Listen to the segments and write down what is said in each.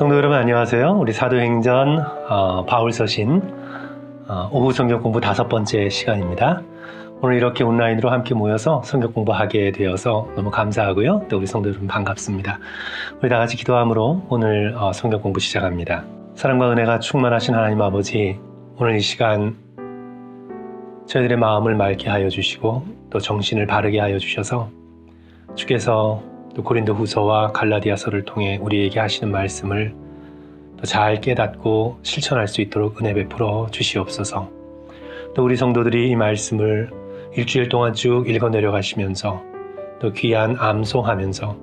성도 여러분 안녕하세요. 우리 사도행전 바울서신 오후 성경 공부 5번째 시간입니다. 오늘 이렇게 온라인으로 함께 모여서 성경 공부하게 되어서 너무 감사하고요. 또 우리 성도 여러분 반갑습니다. 우리 다 같이 기도함으로 오늘 성경 공부 시작합니다. 사랑과 은혜가 충만하신 하나님 아버지, 오늘 이 시간 저희들의 마음을 맑게 하여 주시고 또 정신을 바르게 하여 주셔서 주께서 또 고린도 후서와 갈라디아서를 통해 우리에게 하시는 말씀을 더 잘 깨닫고 실천할 수 있도록 은혜 베풀어 주시옵소서. 또 우리 성도들이 이 말씀을 일주일 동안 쭉 읽어 내려가시면서 또 귀한 암송하면서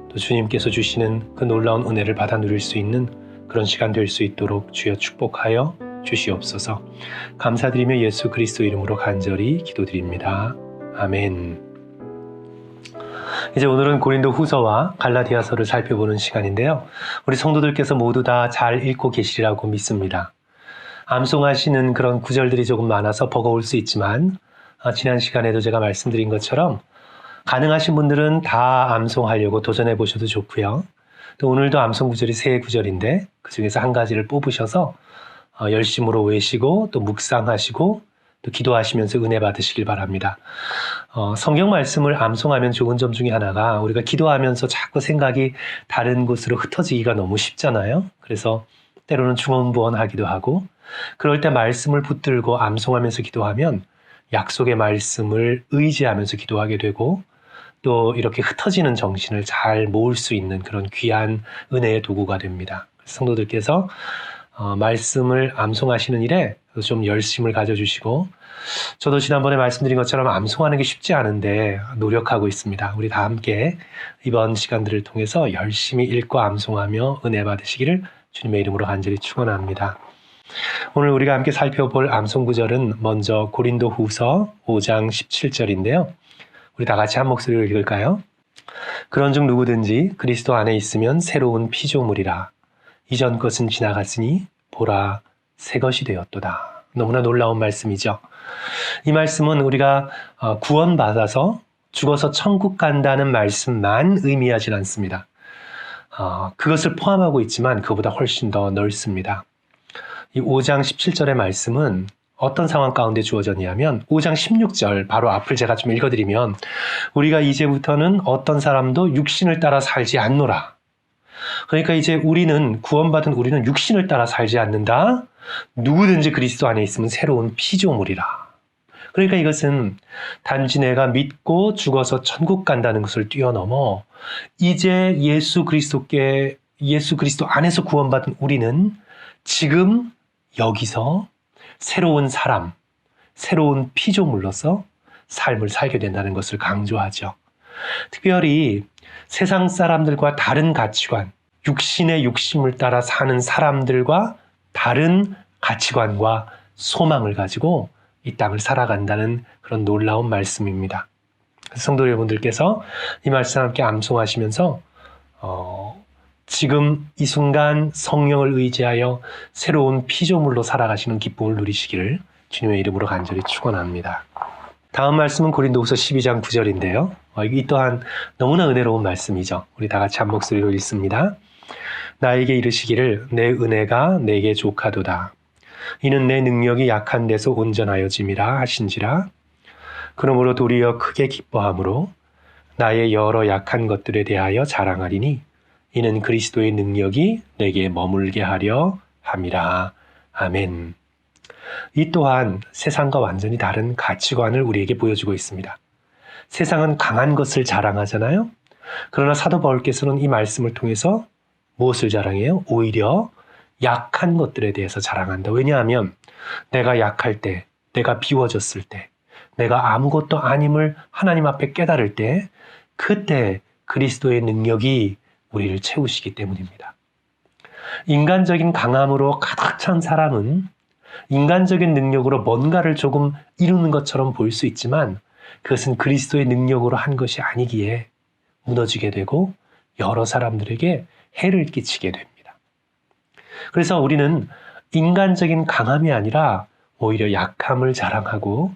또 주님께서 주시는 그 놀라운 은혜를 받아 누릴 수 있는 그런 시간 될 수 있도록 주여 축복하여 주시옵소서. 감사드리며 예수 그리스도 이름으로 간절히 기도드립니다. 아멘. 이제 오늘은 고린도 후서와 갈라디아서를 살펴보는 시간인데요. 우리 성도들께서 모두 다 잘 읽고 계시리라고 믿습니다. 암송하시는 그런 구절들이 조금 많아서 버거울 수 있지만 지난 시간에도 제가 말씀드린 것처럼 가능하신 분들은 다 암송하려고 도전해 보셔도 좋고요. 또 오늘도 암송 구절이 3구절인데 그 중에서 한 가지를 뽑으셔서 열심으로 외시고 또 묵상하시고 또 기도하시면서 은혜 받으시길 바랍니다. 성경 말씀을 암송하면 좋은 점 중에 하나가 우리가 기도하면서 자꾸 생각이 다른 곳으로 흩어지기가 너무 쉽잖아요. 그래서 때로는 중언부언하기도 하고 그럴 때 말씀을 붙들고 암송하면서 기도하면 약속의 말씀을 의지하면서 기도하게 되고 또 이렇게 흩어지는 정신을 잘 모을 수 있는 그런 귀한 은혜의 도구가 됩니다. 성도들께서 말씀을 암송하시는 일에 좀 열심을 가져주시고 저도 지난번에 말씀드린 것처럼 암송하는 게 쉽지 않은데 노력하고 있습니다. 우리 다 함께 이번 시간들을 통해서 열심히 읽고 암송하며 은혜 받으시기를 주님의 이름으로 간절히 축원합니다. 오늘 우리가 함께 살펴볼 암송 구절은 먼저 고린도 후서 5장 17절인데요. 우리 다 같이 한 목소리로 읽을까요? 그런즉 누구든지 그리스도 안에 있으면 새로운 피조물이라. 이전 것은 지나갔으니 보라 새 것이 되었도다. 너무나 놀라운 말씀이죠. 이 말씀은 우리가 구원받아서 죽어서 천국 간다는 말씀만 의미하진 않습니다. 그것을 포함하고 있지만 그보다 훨씬 더 넓습니다. 이 5장 17절의 말씀은 어떤 상황 가운데 주어졌냐면 5장 16절 바로 앞을 제가 좀 읽어드리면 우리가 이제부터는 어떤 사람도 육신을 따라 살지 않노라. 그러니까 이제 우리는 구원받은 우리는 육신을 따라 살지 않는다. 누구든지 그리스도 안에 있으면 새로운 피조물이라. 그러니까 이것은 단지 내가 믿고 죽어서 천국 간다는 것을 뛰어넘어 이제 예수 그리스도 안에서 구원받은 우리는 지금 여기서 새로운 사람, 새로운 피조물로서 삶을 살게 된다는 것을 강조하죠. 특별히 세상 사람들과 다른 가치관, 육신의 욕심을 따라 사는 사람들과 다른 가치관과 소망을 가지고 이 땅을 살아간다는 그런 놀라운 말씀입니다. 성도 여러분들께서 이 말씀 함께 암송하시면서 지금 이 순간 성령을 의지하여 새로운 피조물로 살아가시는 기쁨을 누리시기를 주님의 이름으로 간절히 축원합니다. 다음 말씀은 고린도후서 12장 9절인데요. 이 또한 너무나 은혜로운 말씀이죠. 우리 다 같이 한 목소리로 읽습니다. 나에게 이르시기를 내 은혜가 내게 족하도다. 이는 내 능력이 약한 데서 온전하여짐이라 하신지라. 그러므로 도리어 크게 기뻐함으로 나의 여러 약한 것들에 대하여 자랑하리니 이는 그리스도의 능력이 내게 머물게 하려 함이라. 아멘. 이 또한 세상과 완전히 다른 가치관을 우리에게 보여주고 있습니다. 세상은 강한 것을 자랑하잖아요. 그러나 사도 바울께서는 이 말씀을 통해서 무엇을 자랑해요? 오히려 약한 것들에 대해서 자랑한다. 왜냐하면 내가 약할 때, 내가 비워졌을 때, 내가 아무것도 아님을 하나님 앞에 깨달을 때 그때 그리스도의 능력이 우리를 채우시기 때문입니다. 인간적인 강함으로 가득 찬 사람은 인간적인 능력으로 뭔가를 조금 이루는 것처럼 보일 수 있지만 그것은 그리스도의 능력으로 한 것이 아니기에 무너지게 되고 여러 사람들에게 해를 끼치게 됩니다. 그래서 우리는 인간적인 강함이 아니라 오히려 약함을 자랑하고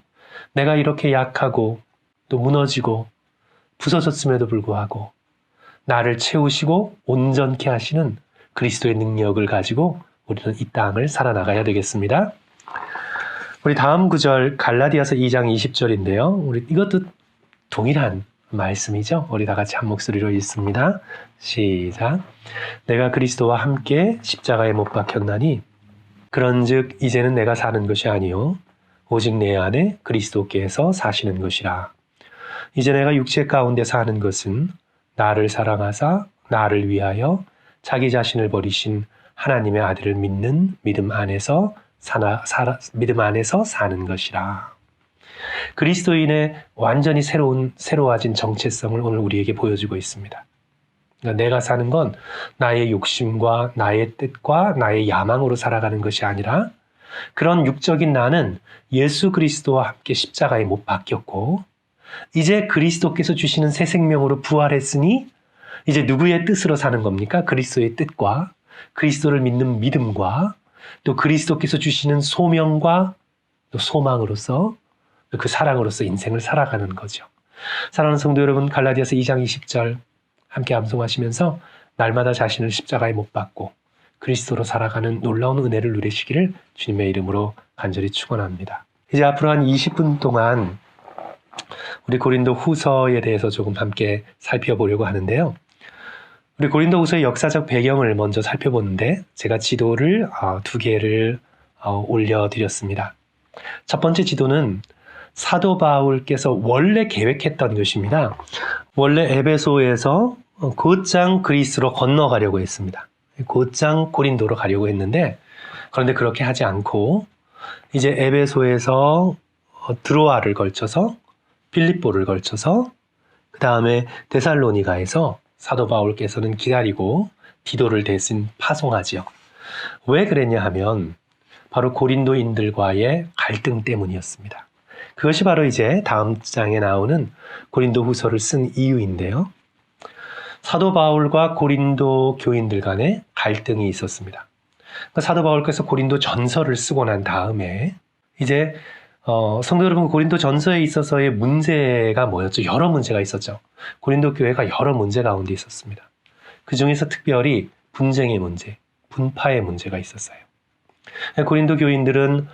내가 이렇게 약하고 또 무너지고 부서졌음에도 불구하고 나를 채우시고 온전케 하시는 그리스도의 능력을 가지고 우리는 이 땅을 살아나가야 되겠습니다. 우리 다음 구절 갈라디아서 2장 20절인데요. 우리 이것도 동일한 말씀이죠. 우리 다 같이 한 목소리로 읽습니다. 시작. 내가 그리스도와 함께 십자가에 못 박혔나니 그런즉 이제는 내가 사는 것이 아니요 오직 내 안에 그리스도께서 사시는 것이라. 이제 내가 육체 가운데 사는 것은 나를 사랑하사 나를 위하여 자기 자신을 버리신 하나님의 아들을 믿는 믿음 안에서 사는 것이라. 그리스도인의 완전히 새로워진 정체성을 오늘 우리에게 보여주고 있습니다. 그러니까 내가 사는 건 나의 욕심과 나의 뜻과 나의 야망으로 살아가는 것이 아니라 그런 육적인 나는 예수 그리스도와 함께 십자가에 못 박혔고 이제 그리스도께서 주시는 새 생명으로 부활했으니 이제 누구의 뜻으로 사는 겁니까? 그리스도의 뜻과 그리스도를 믿는 믿음과 또 그리스도께서 주시는 소명과 또 소망으로서 그 사랑으로서 인생을 살아가는 거죠. 사랑하는 성도 여러분, 갈라디아서 2장 20절 함께 암송하시면서 날마다 자신을 십자가에 못 박고 그리스도로 살아가는 놀라운 은혜를 누리시기를 주님의 이름으로 간절히 축원합니다. 이제 앞으로 한 20분 동안 우리 고린도 후서에 대해서 조금 함께 살펴보려고 하는데요. 우리 고린도 후서의 역사적 배경을 먼저 살펴보는데 제가 지도를 2개를 올려드렸습니다. 첫 번째 지도는 사도 바울께서 원래 계획했던 것입니다. 원래 에베소에서 곧장 그리스로 건너가려고 했습니다. 곧장 고린도로 가려고 했는데 그런데 그렇게 하지 않고 이제 에베소에서 드로아를 걸쳐서 빌립보를 걸쳐서 그 다음에 데살로니가에서 사도 바울께서는 기다리고 디도를 대신 파송하지요. 왜 그랬냐 하면 바로 고린도인들과의 갈등 때문이었습니다. 그것이 바로 이제 다음 장에 나오는 고린도 후서를 쓴 이유인데요. 사도 바울과 고린도 교인들 간에 갈등이 있었습니다. 사도 바울께서 고린도 전서를 쓰고 난 다음에 이제 성도 여러분, 고린도 전서에 있어서의 문제가 뭐였죠? 여러 문제가 있었죠. 고린도 교회가 여러 문제 가운데 있었습니다. 그 중에서 특별히 분쟁의 문제, 분파의 문제가 있었어요. 고린도 교인들은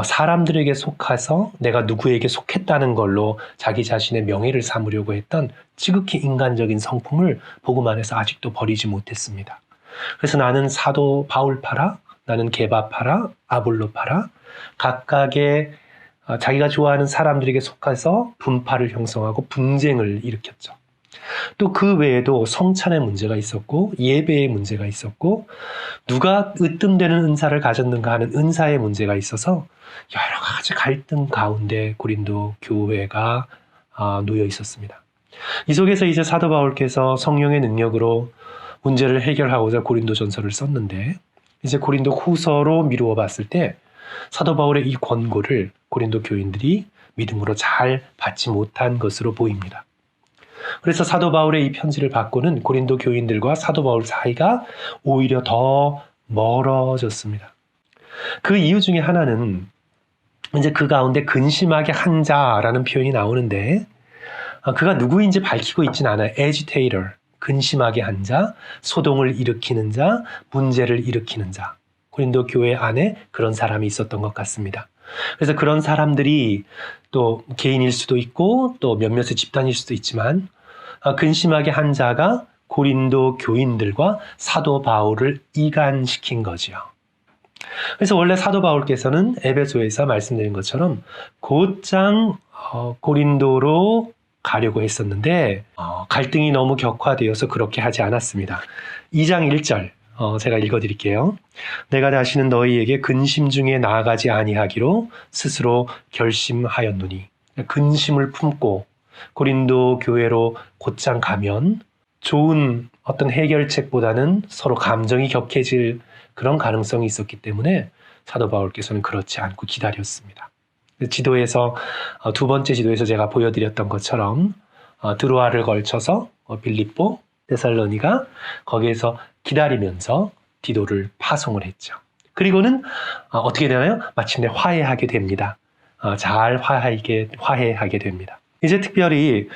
사람들에게 속아서 내가 누구에게 속했다는 걸로 자기 자신의 명예를 삼으려고 했던 지극히 인간적인 성품을 복음 안에서 아직도 버리지 못했습니다. 그래서 나는 사도 바울파라, 나는 게바파라, 아볼로파라, 각각의 자기가 좋아하는 사람들에게 속아서 분파를 형성하고 분쟁을 일으켰죠. 또 그 외에도 성찬의 문제가 있었고 예배의 문제가 있었고 누가 으뜸되는 은사를 가졌는가 하는 은사의 문제가 있어서 여러 가지 갈등 가운데 고린도 교회가 놓여 있었습니다. 이 속에서 이제 사도 바울께서 성령의 능력으로 문제를 해결하고자 고린도 전서를 썼는데 이제 고린도 후서로 미루어 봤을 때 사도 바울의 이 권고를 고린도 교인들이 믿음으로 잘 받지 못한 것으로 보입니다. 그래서 사도 바울의 이 편지를 받고는 고린도 교인들과 사도 바울 사이가 오히려 더 멀어졌습니다. 그 이유 중에 하나는 이제 그 가운데 근심하게 한 자라는 표현이 나오는데 그가 누구인지 밝히고 있진 않아요. agitator, 근심하게 한 자, 소동을 일으키는 자, 문제를 일으키는 자. 고린도 교회 안에 그런 사람이 있었던 것 같습니다. 그래서 그런 사람들이 또 개인일 수도 있고 또 몇몇의 집단일 수도 있지만 근심하게 한 자가 고린도 교인들과 사도 바울을 이간시킨 거지요. 그래서 원래 사도 바울께서는 에베소에서 말씀드린 것처럼 곧장 고린도로 가려고 했었는데 갈등이 너무 격화되어서 그렇게 하지 않았습니다. 2장 1절 제가 읽어드릴게요. 내가 다시는 너희에게 근심 중에 나아가지 아니하기로 스스로 결심하였노니. 근심을 품고 고린도 교회로 곧장 가면 좋은 어떤 해결책보다는 서로 감정이 격해질 그런 가능성이 있었기 때문에 사도 바울께서는 그렇지 않고 기다렸습니다. 지도에서 두 번째 지도에서 제가 보여드렸던 것처럼 드로아를 걸쳐서 빌립보, 데살로니가 거기에서 기다리면서 디도를 파송을 했죠. 그리고는 어떻게 되나요? 마침내 화해하게 됩니다. 잘 화해하게 됩니다. 이제 특별히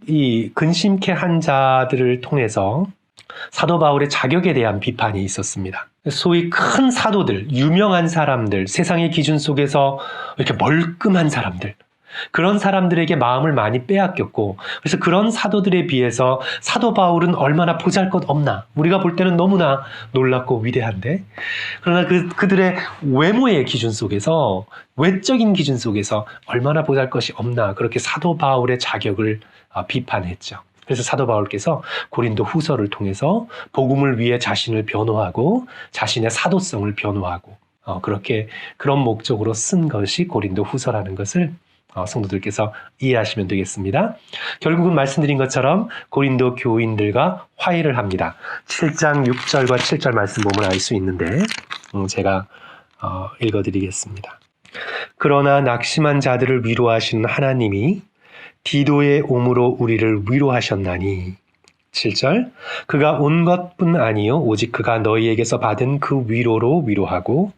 이 근심케 한 자들을 통해서 사도 바울의 자격에 대한 비판이 있었습니다. 소위 큰 사도들, 유명한 사람들, 세상의 기준 속에서 이렇게 멀끔한 사람들, 그런 사람들에게 마음을 많이 빼앗겼고, 그래서 그런 사도들에 비해서 사도 바울은 얼마나 보잘것없나, 우리가 볼 때는 너무나 놀랍고 위대한데, 그러나 그들의 외모의 기준 속에서, 외적인 기준 속에서 얼마나 보잘것이 없나, 그렇게 사도 바울의 자격을 비판했죠. 그래서 사도 바울께서 고린도 후서를 통해서 복음을 위해 자신을 변호하고 자신의 사도성을 변호하고 그렇게 그런 목적으로 쓴 것이 고린도 후서라는 것을 성도들께서 이해하시면 되겠습니다. 결국은 말씀드린 것처럼 고린도 교인들과 화해를 합니다. 7장 6절과 7절 말씀 보면 알 수 있는데 제가 읽어드리겠습니다. 그러나 낙심한 자들을 위로하시는 하나님이 디도의 옴으로 우리를 위로하셨나니 7절 그가 온 것뿐 아니요 오직 그가 너희에게서 받은 그 위로로 위로하고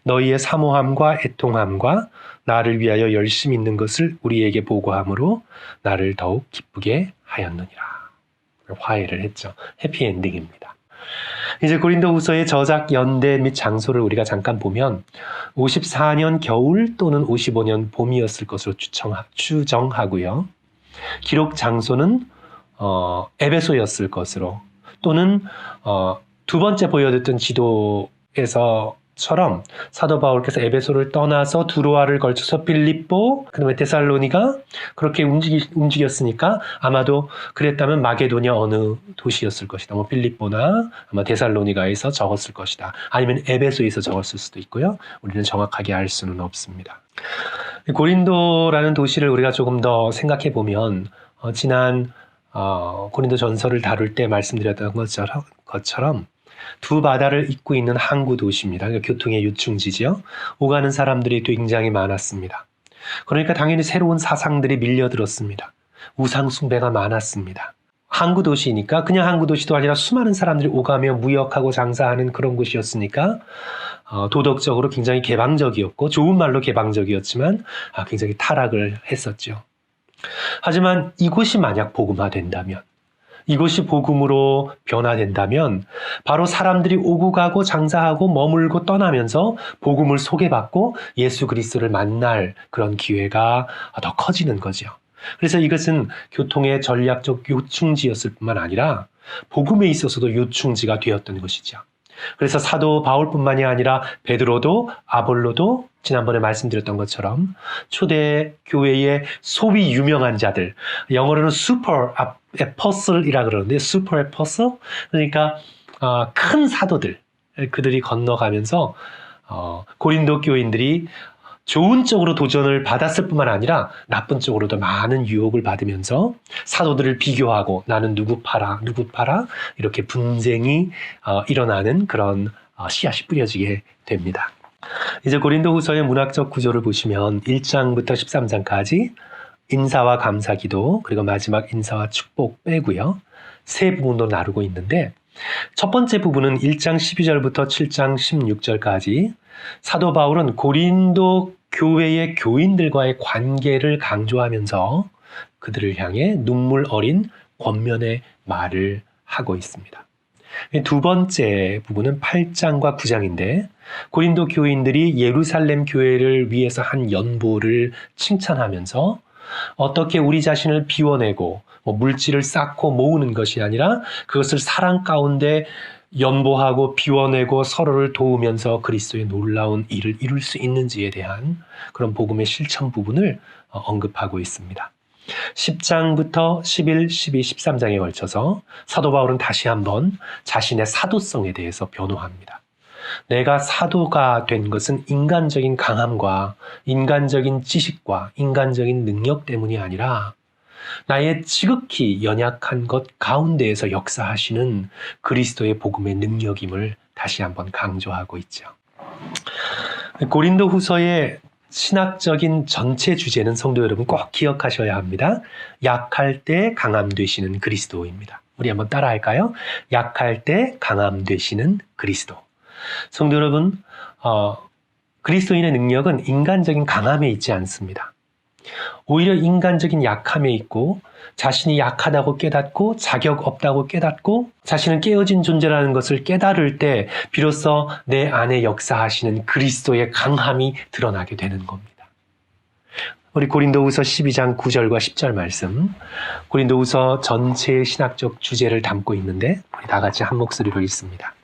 너희의 사모함과 애통함과 나를 위하여 열심히 있는 것을 우리에게 보고함으로 나를 더욱 기쁘게 하였느니라. 화해를 했죠. 해피엔딩입니다. 이제 고린도후서의 저작 연대 및 장소를 우리가 잠깐 보면 54년 겨울 또는 55년 봄이었을 것으로 추정하고요. 기록 장소는 에베소였을 것으로 또는 두 번째 보여줬던 지도에서처럼 사도 바울께서 에베소를 떠나서 두로아를 걸쳐서 빌립보, 그다음에 데살로니가 그렇게 움직였으니까 아마도 그랬다면 마게도냐 어느 도시였을 것이다. 뭐 빌립보나 아마 데살로니가에서 적었을 것이다. 아니면 에베소에서 적었을 수도 있고요. 우리는 정확하게 알 수는 없습니다. 고린도라는 도시를 우리가 조금 더 생각해 보면 지난 고린도 전서를 다룰 때 말씀드렸던 것처럼 두 바다를 잇고 있는 항구 도시입니다. 그러니까 교통의 요충지죠. 오가는 사람들이 굉장히 많았습니다. 그러니까 당연히 새로운 사상들이 밀려들었습니다. 우상 숭배가 많았습니다. 항구 도시니까 그냥 항구 도시도 아니라 수많은 사람들이 오가며 무역하고 장사하는 그런 곳이었으니까 도덕적으로 굉장히 개방적이었고 좋은 말로 개방적이었지만 굉장히 타락을 했었죠. 하지만 이곳이 만약 복음화된다면 이곳이 복음으로 변화된다면 바로 사람들이 오고 가고 장사하고 머물고 떠나면서 복음을 소개받고 예수 그리스도를 만날 그런 기회가 더 커지는 거죠. 그래서 이것은 교통의 전략적 요충지였을 뿐만 아니라 복음에 있어서도 요충지가 되었던 것이죠. 그래서 사도 바울뿐만이 아니라 베드로도 아볼로도 지난번에 말씀드렸던 것처럼 초대 교회의 소위 유명한 자들, 영어로는 슈퍼 에퍼슬이라 그러는데 슈퍼 에퍼슬, 그러니까 큰 사도들, 그들이 건너가면서 고린도 교인들이 좋은 쪽으로 도전을 받았을 뿐만 아니라 나쁜 쪽으로도 많은 유혹을 받으면서 사도들을 비교하고 나는 누구 팔아 이렇게 분쟁이 일어나는 그런 씨앗이 뿌려지게 됩니다. 이제 고린도후서의 문학적 구조를 보시면 1장부터 13장까지 인사와 감사기도 그리고 마지막 인사와 축복 빼고요. 세 부분으로 나누고 있는데 첫 번째 부분은 1장 12절부터 7장 16절까지 사도 바울은 고린도 교회의 교인들과의 관계를 강조하면서 그들을 향해 눈물 어린 권면의 말을 하고 있습니다. 두 번째 부분은 8장과 9장인데 고린도 교인들이 예루살렘 교회를 위해서 한 연보를 칭찬하면서 어떻게 우리 자신을 비워내고 물질을 쌓고 모으는 것이 아니라 그것을 사랑 가운데 연보하고 비워내고 서로를 도우면서 그리스도의 놀라운 일을 이룰 수 있는지에 대한 그런 복음의 실천 부분을 언급하고 있습니다. 10장부터 11, 12, 13장에 걸쳐서 사도 바울은 다시 한번 자신의 사도성에 대해서 변호합니다. 내가 사도가 된 것은 인간적인 강함과 인간적인 지식과 인간적인 능력 때문이 아니라 나의 지극히 연약한 것 가운데에서 역사하시는 그리스도의 복음의 능력임을 다시 한번 강조하고 있죠. 고린도 후서의 신학적인 전체 주제는 성도 여러분 꼭 기억하셔야 합니다. 약할 때 강함 되시는 그리스도입니다. 우리 한번 따라할까요? 약할 때 강함 되시는 그리스도. 성도 여러분, 그리스도인의 능력은 인간적인 강함에 있지 않습니다. 오히려 인간적인 약함에 있고 자신이 약하다고 깨닫고 자격 없다고 깨닫고 자신은 깨어진 존재라는 것을 깨달을 때 비로소 내 안에 역사하시는 그리스도의 강함이 드러나게 되는 겁니다. 우리 고린도후서 12장 9절과 10절 말씀, 고린도후서 전체의 신학적 주제를 담고 있는데 우리 다 같이 한 목소리로 읽습니다.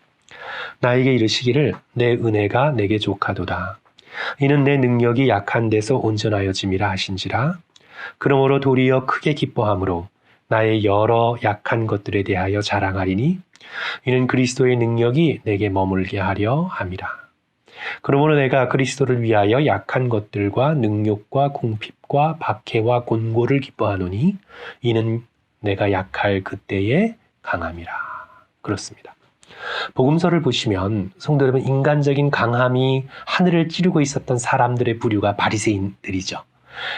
나에게 이르시기를 내 은혜가 내게 족하도다. 이는 내 능력이 약한 데서 온전하여짐이라 하신지라. 그러므로 도리어 크게 기뻐함으로 나의 여러 약한 것들에 대하여 자랑하리니 이는 그리스도의 능력이 내게 머물게 하려 함이라. 그러므로 내가 그리스도를 위하여 약한 것들과 능욕과 궁핍과 박해와 곤고를 기뻐하노니 이는 내가 약할 그때에 강함이라. 그렇습니다. 복음서를 보시면 성도 여러분, 인간적인 강함이 하늘을 찌르고 있었던 사람들의 부류가 바리새인들이죠.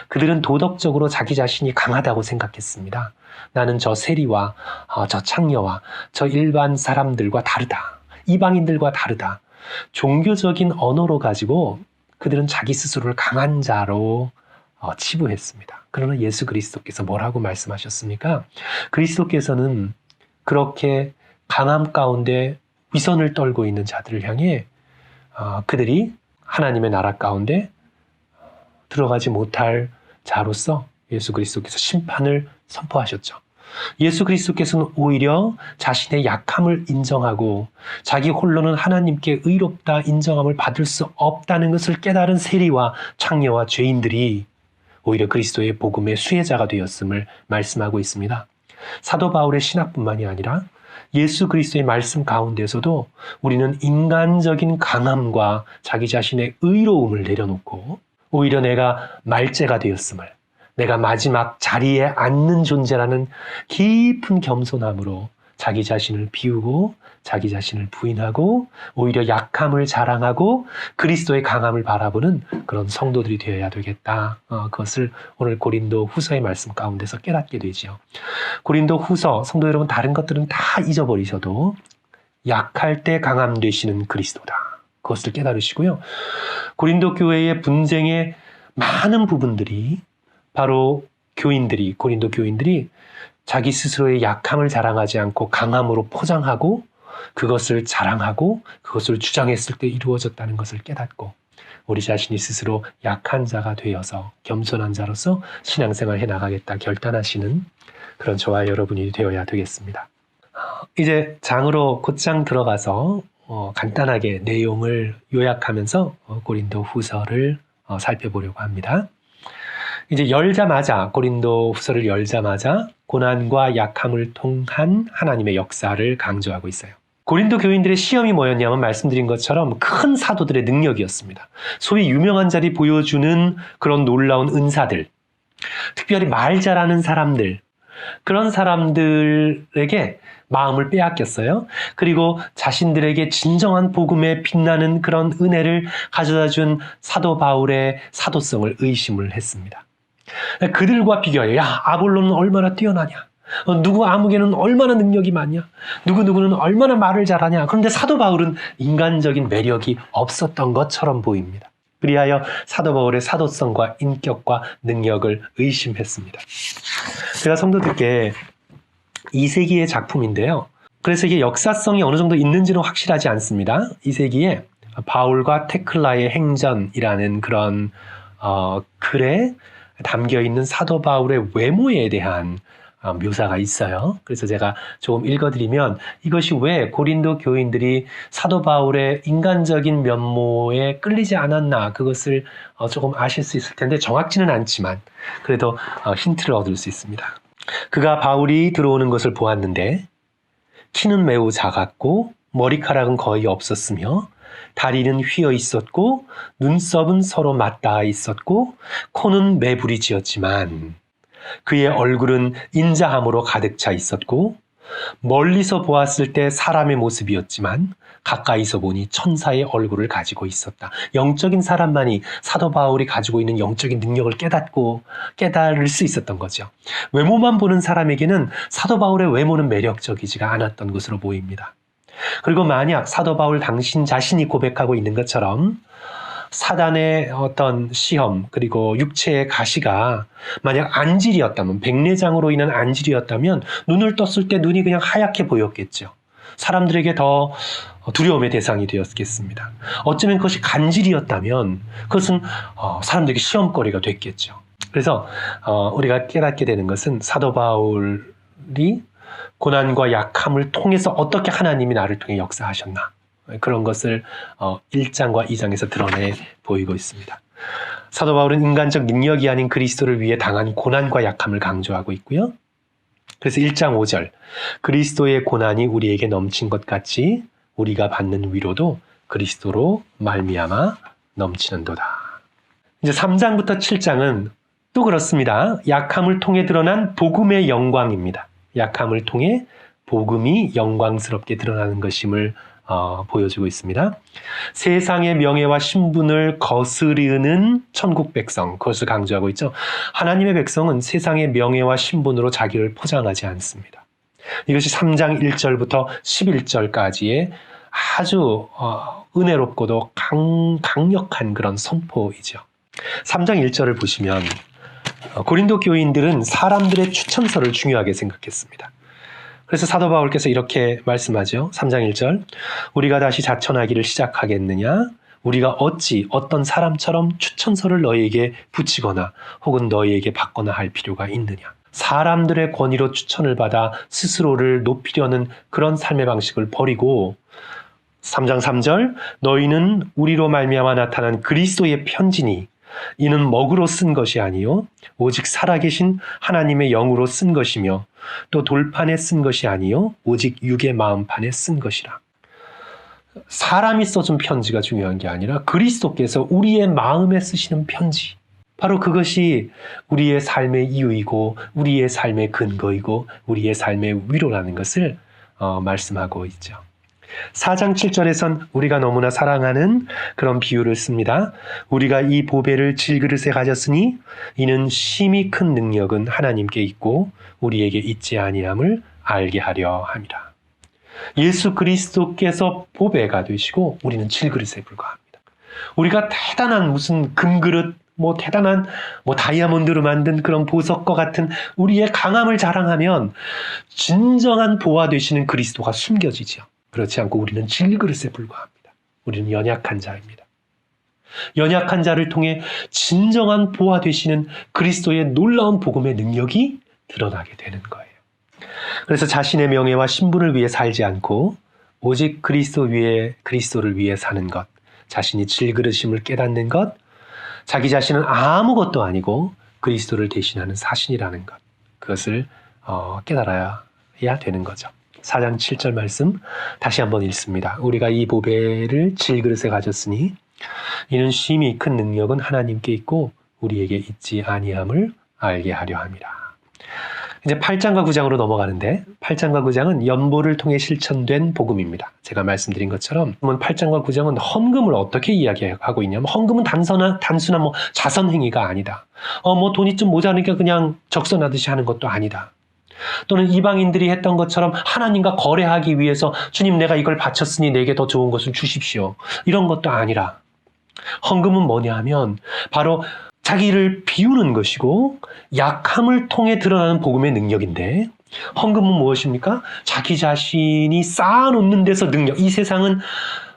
그들은 도덕적으로 자기 자신이 강하다고 생각했습니다. 나는 저 세리와 저 창녀와 저 일반 사람들과 다르다. 이방인들과 다르다. 종교적인 언어로 가지고 그들은 자기 스스로를 강한 자로 치부했습니다. 그러나 예수 그리스도께서 뭐라고 말씀하셨습니까? 그리스도께서는 그렇게 강함 가운데 위선을 떨고 있는 자들을 향해 그들이 하나님의 나라 가운데 들어가지 못할 자로서 예수 그리스도께서 심판을 선포하셨죠. 예수 그리스도께서는 오히려 자신의 약함을 인정하고 자기 홀로는 하나님께 의롭다 인정함을 받을 수 없다는 것을 깨달은 세리와 창녀와 죄인들이 오히려 그리스도의 복음의 수혜자가 되었음을 말씀하고 있습니다. 사도 바울의 신학뿐만이 아니라 예수 그리스도의 말씀 가운데서도 우리는 인간적인 강함과 자기 자신의 의로움을 내려놓고 오히려 내가 말죄가 되었음을, 내가 마지막 자리에 앉는 존재라는 깊은 겸손함으로 자기 자신을 비우고 자기 자신을 부인하고 오히려 약함을 자랑하고 그리스도의 강함을 바라보는 그런 성도들이 되어야 되겠다. 그것을 오늘 고린도 후서의 말씀 가운데서 깨닫게 되지요. 고린도 후서 성도 여러분, 다른 것들은 다 잊어버리셔도 약할 때 강함 되시는 그리스도다. 그것을 깨달으시고요. 고린도 교회의 분쟁의 많은 부분들이 바로 고린도 교인들이 자기 스스로의 약함을 자랑하지 않고 강함으로 포장하고 그것을 자랑하고 그것을 주장했을 때 이루어졌다는 것을 깨닫고 우리 자신이 스스로 약한 자가 되어서 겸손한 자로서 신앙생활 해나가겠다 결단하시는 그런 저와 여러분이 되어야 되겠습니다. 이제 장으로 곧장 들어가서 간단하게 내용을 요약하면서 고린도 후서를 살펴보려고 합니다. 이제 고린도 후서를 열자마자 고난과 약함을 통한 하나님의 역사를 강조하고 있어요. 고린도 교인들의 시험이 뭐였냐면 말씀드린 것처럼 큰 사도들의 능력이었습니다. 소위 유명한 자리 보여주는 그런 놀라운 은사들, 특별히 말 잘하는 사람들, 그런 사람들에게 마음을 빼앗겼어요. 그리고 자신들에게 진정한 복음에 빛나는 그런 은혜를 가져다 준 사도 바울의 사도성을 의심을 했습니다. 그들과 비교하여 아볼로는 얼마나 뛰어나냐, 누구 아무개는 얼마나 능력이 많냐, 누구는 얼마나 말을 잘하냐. 그런데 사도 바울은 인간적인 매력이 없었던 것처럼 보입니다. 그리하여 사도 바울의 사도성과 인격과 능력을 의심했습니다. 제가 성도들께 2세기의 작품인데요. 그래서 이게 역사성이 어느 정도 있는지는 확실하지 않습니다. 2세기에 바울과 테클라의 행전이라는 그런 글에 담겨있는 사도 바울의 외모에 대한 묘사가 있어요. 그래서 제가 조금 읽어드리면 이것이 왜 고린도 교인들이 사도 바울의 인간적인 면모에 끌리지 않았나, 그것을 조금 아실 수 있을 텐데 정확지는 않지만 그래도 힌트를 얻을 수 있습니다. 그가 바울이 들어오는 것을 보았는데 키는 매우 작았고 머리카락은 거의 없었으며 다리는 휘어 있었고 눈썹은 서로 맞닿아 있었고 코는 매부리 지었지만 그의 얼굴은 인자함으로 가득 차 있었고 멀리서 보았을 때 사람의 모습이었지만 가까이서 보니 천사의 얼굴을 가지고 있었다. 영적인 사람만이 사도 바울이 가지고 있는 영적인 능력을 깨달을 수 있었던 거죠. 외모만 보는 사람에게는 사도 바울의 외모는 매력적이지가 않았던 것으로 보입니다. 그리고 만약 사도 바울 당신 자신이 고백하고 있는 것처럼 사단의 어떤 시험 그리고 육체의 가시가 만약 안질이었다면, 백내장으로 인한 안질이었다면 눈을 떴을 때 눈이 그냥 하얗게 보였겠죠. 사람들에게 더 두려움의 대상이 되었겠습니다. 어쩌면 그것이 간질이었다면 그것은 사람들에게 시험거리가 됐겠죠. 그래서 우리가 깨닫게 되는 것은 사도 바울이 고난과 약함을 통해서 어떻게 하나님이 나를 통해 역사하셨나, 그런 것을 1장과 2장에서 드러내 보이고 있습니다. 사도 바울은 인간적 능력이 아닌 그리스도를 위해 당한 고난과 약함을 강조하고 있고요. 그래서 1장 5절, 그리스도의 고난이 우리에게 넘친 것 같이 우리가 받는 위로도 그리스도로 말미암아 넘치는도다. 이제 3장부터 7장은 또 그렇습니다. 약함을 통해 드러난 복음의 영광입니다. 약함을 통해 복음이 영광스럽게 드러나는 것임을 보여주고 있습니다. 세상의 명예와 신분을 거스르는 천국 백성, 그것을 강조하고 있죠. 하나님의 백성은 세상의 명예와 신분으로 자기를 포장하지 않습니다. 이것이 3장 1절부터 11절까지의 아주 은혜롭고도 강력한 그런 선포이죠. 3장 1절을 보시면 고린도 교인들은 사람들의 추천서를 중요하게 생각했습니다. 그래서 사도 바울께서 이렇게 말씀하죠. 3장 1절, 우리가 다시 자천하기를 시작하겠느냐? 우리가 어찌 어떤 사람처럼 추천서를 너희에게 붙이거나 혹은 너희에게 받거나 할 필요가 있느냐? 사람들의 권위로 추천을 받아 스스로를 높이려는 그런 삶의 방식을 버리고 3장 3절, 너희는 우리로 말미암아 나타난 그리스도의 편지니 이는 먹으로 쓴 것이 아니요 오직 살아계신 하나님의 영으로 쓴 것이며 또 돌판에 쓴 것이 아니요 오직 육의 마음판에 쓴 것이라. 사람이 써준 편지가 중요한 게 아니라 그리스도께서 우리의 마음에 쓰시는 편지, 바로 그것이 우리의 삶의 이유이고 우리의 삶의 근거이고 우리의 삶의 위로라는 것을 말씀하고 있죠. 4장 7절에선 우리가 너무나 사랑하는 그런 비유를 씁니다. 우리가 이 보배를 질그릇에 가졌으니 이는 심히 큰 능력은 하나님께 있고 우리에게 있지 아니함을 알게 하려 함이라. 예수 그리스도께서 보배가 되시고 우리는 질그릇에 불과합니다. 우리가 대단한 무슨 금그릇, 대단한 다이아몬드로 만든 그런 보석과 같은 우리의 강함을 자랑하면 진정한 보화 되시는 그리스도가 숨겨지죠. 그렇지 않고 우리는 질그릇에 불과합니다. 우리는 연약한 자입니다. 연약한 자를 통해 진정한 보화 되시는 그리스도의 놀라운 복음의 능력이 드러나게 되는 거예요. 그래서 자신의 명예와 신분을 위해 살지 않고 오직 그리스도를 위해 사는 것, 자신이 질그릇임을 깨닫는 것, 자기 자신은 아무것도 아니고 그리스도를 대신하는 사신이라는 것, 그것을 깨달아야 되는 거죠. 4장 7절 말씀 다시 한번 읽습니다. 우리가 이 보배를 질그릇에 가졌으니 이는 심히 큰 능력은 하나님께 있고 우리에게 있지 아니함을 알게 하려 함이라. 이제 8장과 9장으로 넘어가는데 8장과 9장은 연보를 통해 실천된 복음입니다. 제가 말씀드린 것처럼 8장과 9장은 헌금을 어떻게 이야기하고 있냐면 헌금은 단순한 자선 행위가 아니다. 돈이 좀 모자라니까 그냥 적선하듯이 하는 것도 아니다. 또는 이방인들이 했던 것처럼 하나님과 거래하기 위해서 주님 내가 이걸 바쳤으니 내게 더 좋은 것을 주십시오, 이런 것도 아니라 헌금은 뭐냐 하면 바로 자기를 비우는 것이고 약함을 통해 드러나는 복음의 능력인데, 헌금은 무엇입니까? 자기 자신이 쌓아놓는 데서 능력, 이 세상은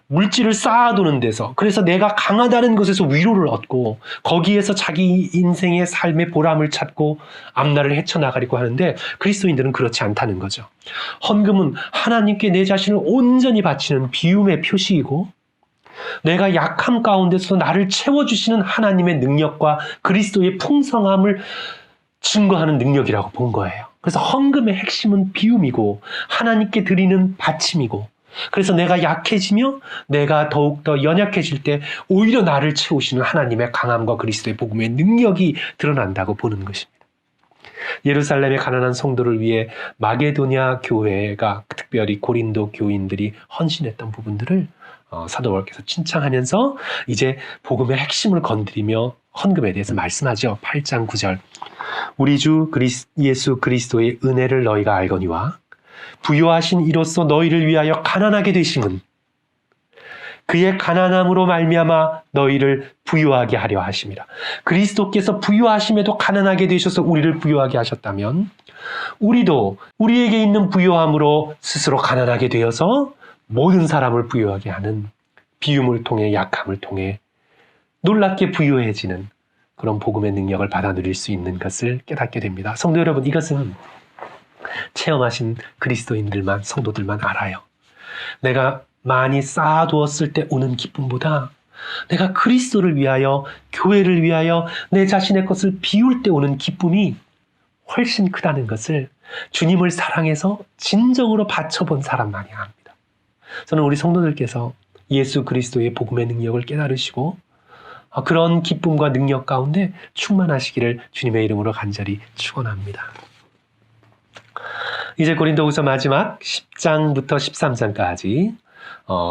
물질을 쌓아두는 데서, 그래서 내가 강하다는 것에서 위로를 얻고 거기에서 자기 인생의 삶의 보람을 찾고 앞날을 헤쳐나가려고 하는데 그리스도인들은 그렇지 않다는 거죠. 헌금은 하나님께 내 자신을 온전히 바치는 비움의 표시이고 내가 약함 가운데서 나를 채워주시는 하나님의 능력과 그리스도의 풍성함을 증거하는 능력이라고 본 거예요. 그래서 헌금의 핵심은 비움이고 하나님께 드리는 바침이고, 그래서 내가 약해지며 내가 더욱더 연약해질 때 오히려 나를 채우시는 하나님의 강함과 그리스도의 복음의 능력이 드러난다고 보는 것입니다. 예루살렘의 가난한 성도를 위해 마게도냐 교회가, 특별히 고린도 교인들이 헌신했던 부분들을 사도 바울께서 칭찬하면서 이제 복음의 핵심을 건드리며 헌금에 대해서 말씀하죠. 8장 9절, 우리 주 예수 그리스도의 은혜를 너희가 알거니와 부요하신 이로써 너희를 위하여 가난하게 되심은 그의 가난함으로 말미암아 너희를 부유하게 하려 하심이라. 그리스도께서 부유하심에도 가난하게 되셔서 우리를 부유하게 하셨다면 우리도 우리에게 있는 부유함으로 스스로 가난하게 되어서 모든 사람을 부유하게 하는 비움을 통해 약함을 통해 놀랍게 부유해지는 그런 복음의 능력을 받아 누릴 수 있는 것을 깨닫게 됩니다. 성도 여러분, 이것은 체험하신 그리스도인들만, 성도들만 알아요. 내가 많이 쌓아두었을 때 오는 기쁨보다 내가 그리스도를 위하여, 교회를 위하여 내 자신의 것을 비울 때 오는 기쁨이 훨씬 크다는 것을 주님을 사랑해서 진정으로 바쳐본 사람만이 압니다. 저는 우리 성도들께서 예수 그리스도의 복음의 능력을 깨달으시고 그런 기쁨과 능력 가운데 충만하시기를 주님의 이름으로 간절히 축원합니다. 이제 고린도후서 마지막 10장부터 13장까지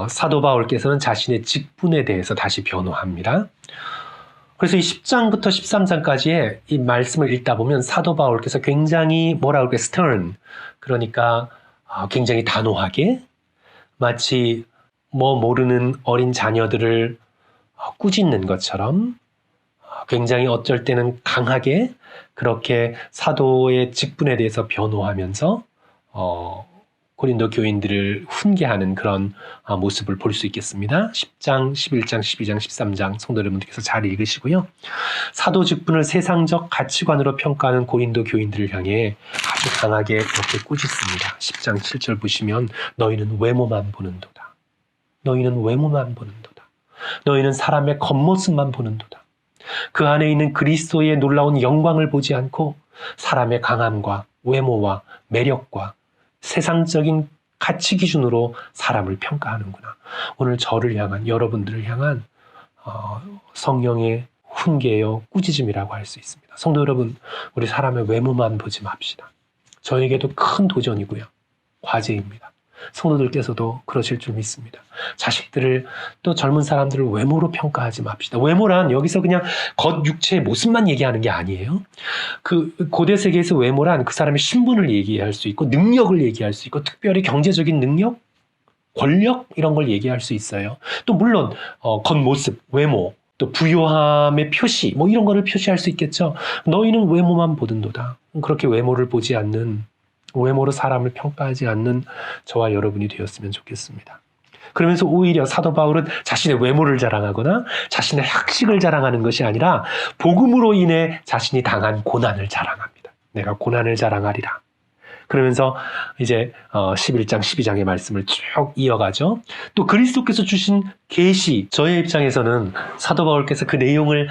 사도 바울께서는 자신의 직분에 대해서 다시 변호합니다. 그래서 이 10장부터 13장까지의 이 말씀을 읽다 보면 사도 바울께서 굉장히 stern, 그러니까 굉장히 단호하게 마치 모르는 어린 자녀들을 꾸짖는 것처럼 굉장히 어쩔 때는 강하게 그렇게 사도의 직분에 대해서 변호하면서 고린도 교인들을 훈계하는 그런 모습을 볼 수 있겠습니다. 10장, 11장, 12장, 13장 성도 여러분들께서 잘 읽으시고요. 사도 직분을 세상적 가치관으로 평가하는 고린도 교인들을 향해 아주 강하게 이렇게 꾸짖습니다. 10장 7절 보시면 너희는 외모만 보는도다. 너희는 외모만 보는도다. 너희는 사람의 겉모습만 보는도다. 그 안에 있는 그리스도의 놀라운 영광을 보지 않고 사람의 강함과 외모와 매력과 세상적인 가치 기준으로 사람을 평가하는구나. 오늘 저를 향한, 여러분들을 향한 성령의 훈계요, 꾸짖음이라고 할 수 있습니다. 성도 여러분, 우리 사람의 외모만 보지 맙시다. 저에게도 큰 도전이고요. 과제입니다. 성도들께서도 그러실 줄 믿습니다. 자식들을, 또 젊은 사람들을 외모로 평가하지 맙시다. 외모란 여기서 그냥 겉 육체의 모습만 얘기하는 게 아니에요. 그 고대 세계에서 외모란 그 사람의 신분을 얘기할 수 있고 능력을 얘기할 수 있고 특별히 경제적인 능력, 권력 이런 걸 얘기할 수 있어요. 또 물론 겉모습, 외모, 또 부요함의 표시 이런 거를 표시할 수 있겠죠. 너희는 외모만 보든도다. 그렇게 외모를 보지 않는, 외모로 사람을 평가하지 않는 저와 여러분이 되었으면 좋겠습니다. 그러면서 오히려 사도 바울은 자신의 외모를 자랑하거나 자신의 학식을 자랑하는 것이 아니라 복음으로 인해 자신이 당한 고난을 자랑합니다. 내가 고난을 자랑하리라. 그러면서 이제 11장, 12장의 말씀을 쭉 이어가죠. 또 그리스도께서 주신 계시, 저의 입장에서는 사도 바울께서 그 내용을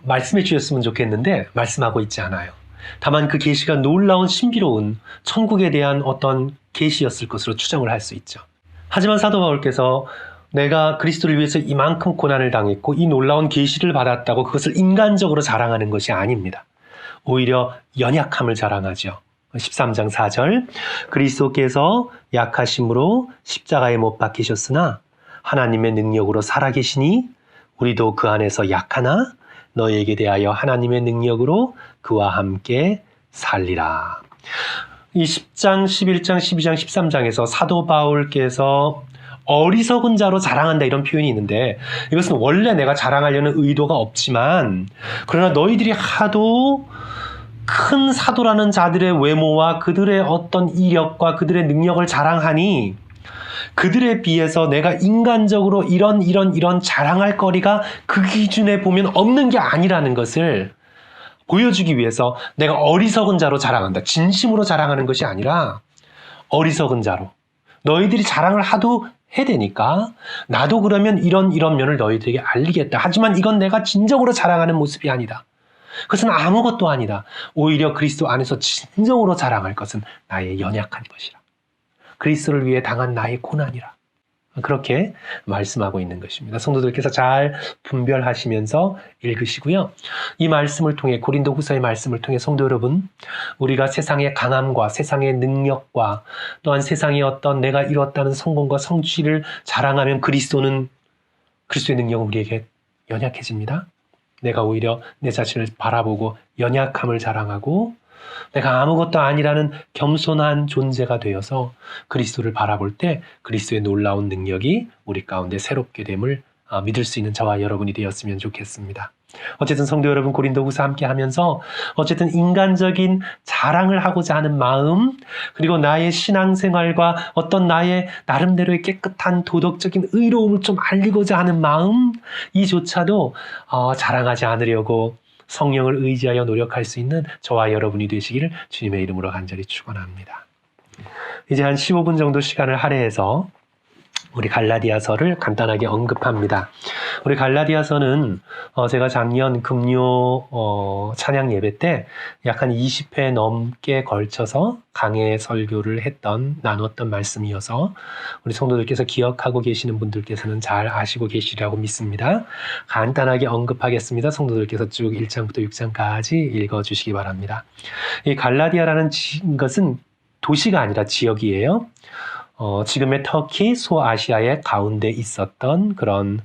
말씀해 주셨으면 좋겠는데 말씀하고 있지 않아요. 다만 그 계시가 놀라운 신비로운 천국에 대한 어떤 계시였을 것으로 추정을 할 수 있죠. 하지만 사도 바울께서 내가 그리스도를 위해서 이만큼 고난을 당했고 이 놀라운 계시를 받았다고 그것을 인간적으로 자랑하는 것이 아닙니다. 오히려 연약함을 자랑하죠. 13장 4절 그리스도께서 약하심으로 십자가에 못 박히셨으나 하나님의 능력으로 살아계시니 우리도 그 안에서 약하나 너희에게 대하여 하나님의 능력으로 그와 함께 살리라. 이 10장, 11장, 12장, 13장에서 사도 바울께서 어리석은 자로 자랑한다 이런 표현이 있는데 이것은 원래 내가 자랑하려는 의도가 없지만 그러나 너희들이 하도 큰 사도라는 자들의 외모와 그들의 어떤 이력과 그들의 능력을 자랑하니 그들에 비해서 내가 인간적으로 이런 자랑할 거리가 그 기준에 보면 없는 게 아니라는 것을 보여주기 위해서 내가 어리석은 자로 자랑한다. 진심으로 자랑하는 것이 아니라 어리석은 자로. 너희들이 자랑을 하도 해대니까 나도 그러면 이런 면을 너희들에게 알리겠다. 하지만 이건 내가 진정으로 자랑하는 모습이 아니다. 그것은 아무것도 아니다. 오히려 그리스도 안에서 진정으로 자랑할 것은 나의 연약한 것이라. 그리스도를 위해 당한 나의 고난이라. 그렇게 말씀하고 있는 것입니다. 성도들께서 잘 분별하시면서 읽으시고요. 이 말씀을 통해 고린도 후서의 말씀을 통해 성도 여러분, 우리가 세상의 강함과 세상의 능력과 또한 세상의 어떤 내가 이뤘다는 성공과 성취를 자랑하면 그리스도의 능력은 우리에게 연약해집니다. 내가 오히려 내 자신을 바라보고 연약함을 자랑하고 내가 아무것도 아니라는 겸손한 존재가 되어서 그리스도를 바라볼 때 그리스도의 놀라운 능력이 우리 가운데 새롭게 됨을 믿을 수 있는 저와 여러분이 되었으면 좋겠습니다. 어쨌든 성도 여러분, 고린도후서 함께 하면서 어쨌든 인간적인 자랑을 하고자 하는 마음, 그리고 나의 신앙생활과 어떤 나의 나름대로의 깨끗한 도덕적인 의로움을 좀 알리고자 하는 마음, 이조차도 자랑하지 않으려고 성령을 의지하여 노력할 수 있는 저와 여러분이 되시기를 주님의 이름으로 간절히 축원합니다. 이제 한 15분 정도 시간을 할애해서 우리 갈라디아서를 간단하게 언급합니다. 우리 갈라디아서는 제가 작년 금요 찬양 예배 때 약 한 20회 넘게 걸쳐서 강해 설교를 나눴던 말씀이어서 우리 성도들께서 기억하고 계시는 분들께서는 잘 아시고 계시리라고 믿습니다. 간단하게 언급하겠습니다. 성도들께서 쭉 1장부터 6장까지 읽어주시기 바랍니다. 이 갈라디아라는 것은 도시가 아니라 지역이에요. 지금의 터키, 소아시아의 가운데 있었던 그런